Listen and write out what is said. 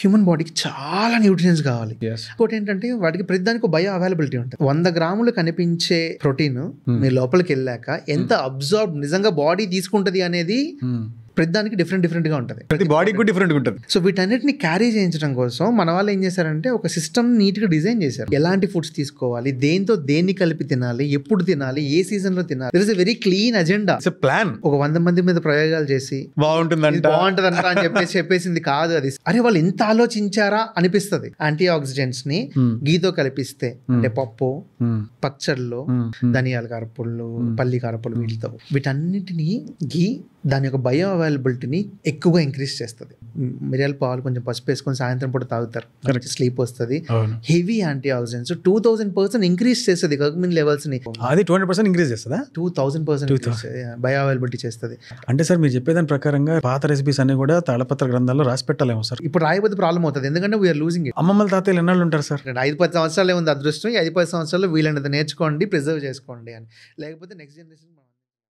Human బాడీకి చాలా nutrients కావాలి. Yes. ఇంకోటి ఏంటంటే వాటికి ప్రతిదానికి బయో అవైలబిలిటీ ఉంటుంది. 100 గ్రాములు కనిపించే ప్రోటీన్ మీ లోపలికి వెళ్ళాక ఎంత అబ్జార్బ్ నిజంగా బాడీ తీసుకుంటది అనేది ప్రతిదానికి డిఫరెంట్ గా ఉంటుంది. ప్రతి బాడీకి కూడా డిఫరెంట్ ఉంటుంది. సో వీటన్నిటిని క్యారీ చేయించడం కోసం మన వాళ్ళు ఏం చేశారంటే ఒక సిస్టమ్ నీట్ గా డిజైన్ చేశారు. ఎలాంటి ఫుడ్స్ తీసుకోవాలి, దేంతో దేన్ని కలిపి తినాలి, ఎప్పుడు తినాలి, ఏ సీజన్ లో తినాలి. There is a very clean agenda. Plan. ఒక 100 మంది మీద ప్రయోగాలు చేసి బాగుంటుందంట అని చెప్పేసింది కాదు అది. అరే వాళ్ళు ఇంత ఆలోచించారా అనిపిస్తుంది. యాంటీ ఆక్సిడెంట్స్ ని గీతో కలిపిస్తే అంటే పప్పు, పచ్చళ్ళు, ధనియాల కారపొళ్ళు, పల్లి కారపొళ్ళు, వీటన్నిటిని గీ దాని యొక్క బయో అవైలబిలిటీని ఎక్కువగా ఇంక్రీజ్ చేస్తుంది. మిరియాల పాలు కొంచెం పసుపు వేసుకొని సాయంత్రం పూట తాగుతారు, స్లీప్ వస్తుంది. హెవీ యాంటీ ఆక్సిడెంట్స్ 2000% ఇంక్రీజ్ చేస్తుంది కర్కుమిన్ లెవెల్స్ ని. అది 20% ఇంక్రీజ్ చేస్తుందా? 2000% బయో అవైలబిలిటీ చేస్తుంది. అంటే సార్ మీరు చెప్పేదాని ప్రకారంగా పాత రెసిపీస్ అన్ని కూడా తాళపత్ర గ్రంథాల్లో రాసి పెట్టలేము సార్. ఇప్పుడు రాయబోతే ప్రాబ్లం అవుతుంది, ఎందుకంటే వీఆర్ లూజింగ్ ఇట్. అమ్మమ్మల తాతయ్యలు ఎన్నాళ్ళు ఉంటారు సార్? 5-10 సంవత్సరాలే ఉంది అదృష్టం. 5-10 సంవత్సరాలు వీలైనంత నేర్చుకోండి, ప్రిజర్వ్ చేసుకోండి అని. లేకపోతే నెక్స్ట్ జనరేషన్